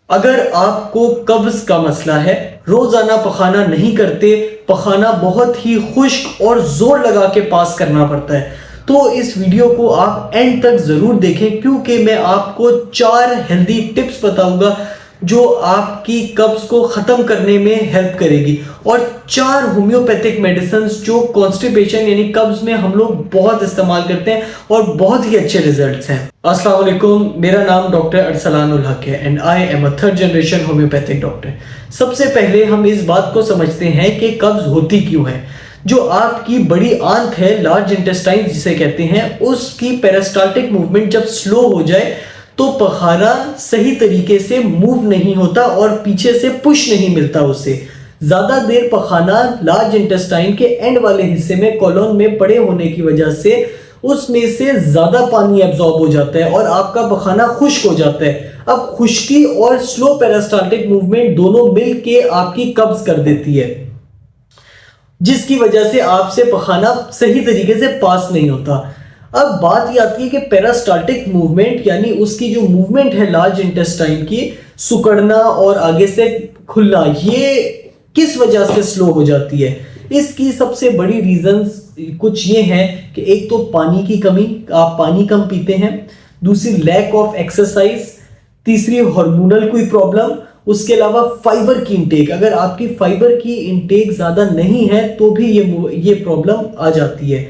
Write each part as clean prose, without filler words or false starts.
अगर आपको कब्ज का मसला है, रोजाना पखाना नहीं करते, पखाना बहुत ही खुश्क और जोर लगा के पास करना पड़ता है, तो इस वीडियो को आप एंड तक जरूर देखें, क्योंकि मैं आपको 4 हेल्दी टिप्स बताऊंगा जो आपकी कब्ज को खत्म करने में हेल्प करेगी, और 4 होम्योपैथिक मेडिसिन जो कॉन्स्टिपेशन यानी कब्ज में हम लोग बहुत इस्तेमाल करते हैं और बहुत ही अच्छे रिजल्ट्स हैं। अस्सलाम वालेकुम, मेरा नाम डॉक्टर अरसलान उल हक है and I am a 3rd generation homeopathic doctor. सबसे पहले हम इस बात को समझते हैं कि कब्ज होती क्यों है। जो आपकी बड़ी आंत है, लार्ज इंटेस्टाइन जिसे कहते हैं, उसकी पेरिस्टाल्टिक मूवमेंट जब स्लो हो जाए तो पखाना सही तरीके से मूव नहीं होता और पीछे से पुश नहीं मिलता उसे। ज्यादा देर पखाना लार्ज इंटेस्टाइन के एंड वाले हिस्से में कॉलोन में पड़े होने की वजह से उसमें से ज्यादा पानी एब्जॉर्ब हो जाता है और आपका पखाना खुश्क हो जाता है। अब खुश्की और स्लो पेरिस्टाल्टिक मूवमेंट दोनों मिल के आपकी कब्ज कर देती है, जिसकी वजह से आपसे पखाना सही तरीके से पास नहीं होता। अब बात ये आती है कि पेरिस्टाल्टिक मूवमेंट यानी उसकी जो मूवमेंट है लार्ज इंटेस्टाइन की, सिकुड़ना और आगे से खुलना, ये किस वजह से स्लो हो जाती है। इसकी सबसे बड़ी रीजंस कुछ ये हैं कि एक तो पानी की कमी, आप पानी कम पीते हैं, दूसरी लैक ऑफ एक्सरसाइज, तीसरी हार्मोनल कोई प्रॉब्लम, उसके अलावा फाइबर की इंटेक। अगर आपकी फाइबर की इंटेक ज्यादा नहीं है तो भी ये प्रॉब्लम आ जाती है।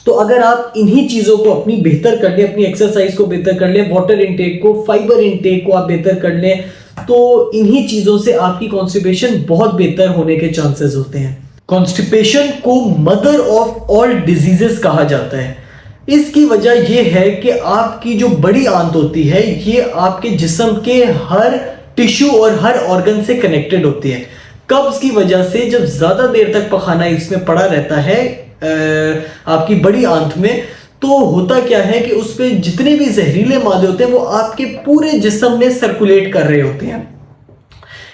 तो अगर आप इन्हीं चीजों को अपनी बेहतर कर लें, अपनी एक्सरसाइज को बेहतर कर लें, वाटर इंटेक को, फाइबर इंटेक को आप बेहतर कर लें, तो इन्हीं चीजों से आपकी कॉन्स्टिपेशन बहुत बेहतर होने के चांसेस होते हैं। कॉन्स्टिपेशन को मदर ऑफ ऑल डिजीजेस कहा जाता है। इसकी वजह यह है कि आपकी जो बड़ी आंत होती है ये आपके जिस्म के हर टिश्यू और हर ऑर्गन से कनेक्टेड होती है। कब्ज की वजह से जब ज्यादा देर तक पखाना इसमें पड़ा रहता है आपकी बड़ी आंत में, तो होता क्या है कि उस पे जितने भी जहरीले मादे होते हैं वो आपके पूरे जिस्म में सर्कुलेट कर रहे होते हैं।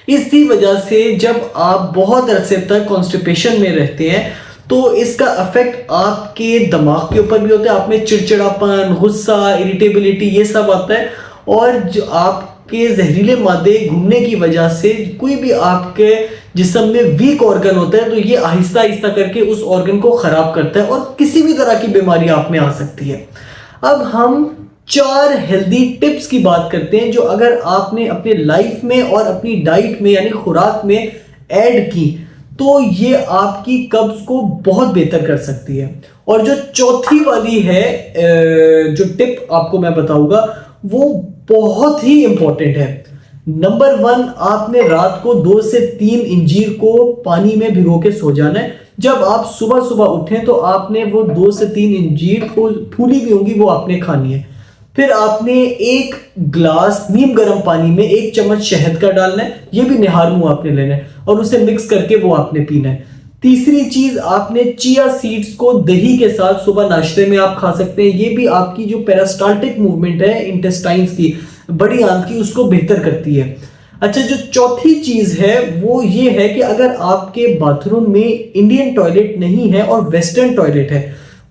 इसी वजह से जब आप बहुत अरसे तक कॉन्स्टिपेशन में रहते हैं तो इसका इफेक्ट आपके दिमाग के ऊपर भी होता है। आप में चिड़चिड़ापन, गुस्सा, इरिटेबिलिटी ये सब आता है, और जो आपके जहरीले मादे घूमने की वजह से कोई भी आपके जिस्म में वीक ऑर्गन होता है तो ये आहिस्ता आहिस्ता करके उस ऑर्गन को खराब करता है और किसी भी तरह की बीमारी आप में आ सकती है। अब हम 4 हेल्दी टिप्स की बात करते हैं जो अगर आपने अपने लाइफ में और अपनी डाइट में यानी खुराक में ऐड की तो ये आपकी कब्ज को बहुत बेहतर कर सकती है। और जो चौथी वाली है जो टिप आपको मैं बताऊंगा वो बहुत ही इंपॉर्टेंट है। नंबर 1, आपने रात को 2 से 3 इंजीर को पानी में भिगो के सो जाना है। जब आप सुबह सुबह उठें तो आपने वो 2 से 3 इंजीर को फूली भी होंगी वो आपने खानी है। फिर आपने 1 ग्लास नीम गर्म पानी में 1 चम्मच शहद का डालना है, ये भी निहार मुंह आपने लेना है और उसे मिक्स करके वो आपने पीना है। तीसरी चीज, आपने चिया सीड्स को दही के साथ सुबह नाश्ते में आप खा सकते हैं। ये भी आपकी जो पेरिस्टाल्टिक मूवमेंट है इंटेस्टाइन्स की, बड़ी आंत की, उसको बेहतर करती है। अच्छा, जो चौथी चीज है वो ये है कि अगर आपके बाथरूम में इंडियन टॉयलेट नहीं है और वेस्टर्न टॉयलेट है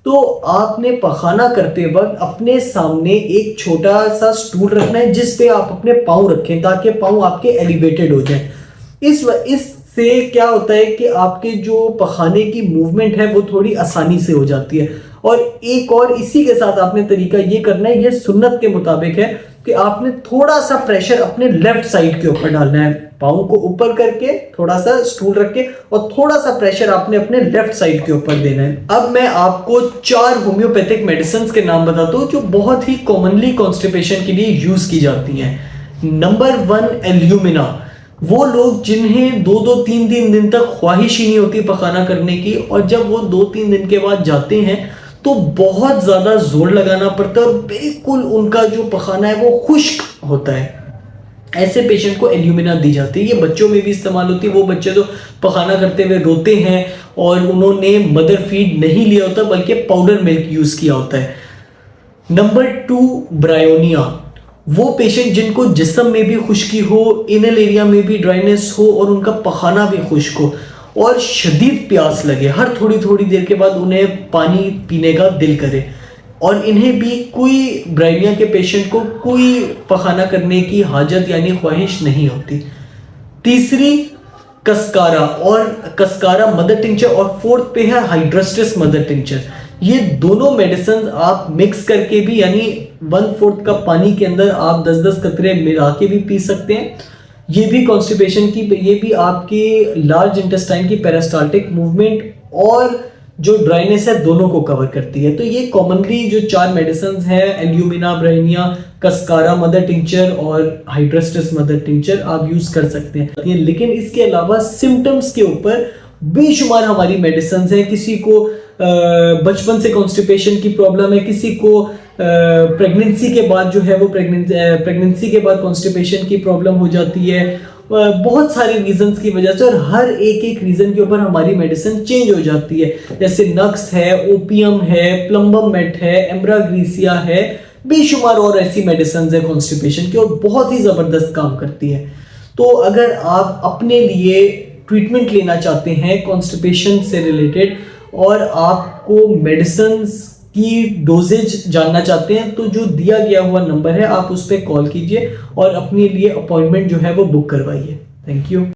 तो आपने पखाना करते वक्त अपने सामने एक छोटा सा स्टूल रखना है जिस पे आप अपने पाँव रखें ताकि पाँव आपके एलिवेटेड हो जाए। इससे क्या होता है कि आपके जो पखाने की मूवमेंट है वो थोड़ी आसानी से हो जाती है। और एक और इसी के साथ आपने तरीका ये करना है, ये सुन्नत के मुताबिक है कि आपने थोड़ा सा प्रेशर अपने लेफ्ट साइड के ऊपर डालना है, पाँव को ऊपर करके थोड़ा सा स्टूल रख के, और थोड़ा सा प्रेशर आपने अपने लेफ्ट साइड के ऊपर देना है। अब मैं आपको 4 होम्योपैथिक मेडिसिन के नाम बताता हूँ जो बहुत ही कॉमनली कॉन्स्टिपेशन के लिए यूज की जाती हैं। Number 1, alumina. वो लोग जिन्हें 2-2, 3-3 दिन तक ख्वाहिश ही नहीं होती पखाना करने की, और जब वो 2-3 दिन के बाद जाते हैं तो बहुत ज्यादा जोर लगाना पड़ता है और बिल्कुल उनका जो पखाना है वो खुश्क होता है। ऐसे पेशेंट को एल्यूमिना दी जाती है। ये बच्चों में भी इस्तेमाल होती है। वो बच्चे जो पखाना करते हुए रोते हैं और उन्होंने मदर फीड नहीं लिया होता बल्कि पाउडर मिल्क यूज किया होता है। Number 2, bryonia. वो पेशेंट जिनको जिस्म में भी खुश्की हो, इनल एरिया में भी ड्राइनेस हो और उनका पखाना भी खुश्क हो और शदीद प्यास लगे, हर थोड़ी थोड़ी देर के बाद उन्हें पानी पीने का दिल करे। और इन्हें भी कोई ब्राइनिया के पेशेंट को कोई पखाना करने की हाजत यानी ख्वाहिश नहीं होती। तीसरी कस्कारा और कस्कारा मदर टिंचर, और फोर्थ पे है हाइड्रोस्टिस मदर टिंचर। ये दोनों मेडिसिन आप मिक्स करके भी यानी 1/4 कप पानी के अंदर आप 10-10 कतरे मिला के भी पी सकते हैं। ये भी कॉन्स्टिपेशन की, ये भी आपकी लार्ज इंटेस्टाइन की पेरिस्टाल्टिक मूवमेंट और जो ड्राइनेस है दोनों को कवर करती है। तो ये कॉमनली जो 4 मेडिसिन है, एल्यूमिना ब्राइनिया, कस्कारा मदर टिंचर और हाइड्रोस्टिस मदर टिंचर, आप यूज कर सकते हैं। लेकिन इसके अलावा सिम्टम्स के ऊपर बेशुमार हमारी मेडिसिन है। किसी को बचपन से कॉन्स्टिपेशन की प्रॉब्लम है, किसी को प्रेगनेंसी के बाद जो है वो प्रेगनेंसी के बाद कॉन्स्टिपेशन की प्रॉब्लम हो जाती है, बहुत सारे रीजंस की वजह से, और हर एक रीजन के ऊपर हमारी मेडिसिन चेंज हो जाती है। जैसे नक्स है, ओपियम है, प्लम्बम मेट है, एम्ब्राग्रीसिया है, बेशुमार और ऐसी मेडिसिन है कॉन्स्टिपेशन की, और बहुत ही जबरदस्त काम करती है। तो अगर आप अपने लिए ट्रीटमेंट लेना चाहते हैं कॉन्स्टिपेशन से रिलेटेड और आपको मेडिसिन की डोजेज जानना चाहते हैं, तो जो दिया गया हुआ नंबर है आप उस पर कॉल कीजिए और अपने लिए अपॉइंटमेंट जो है वो बुक करवाइए। Thank you.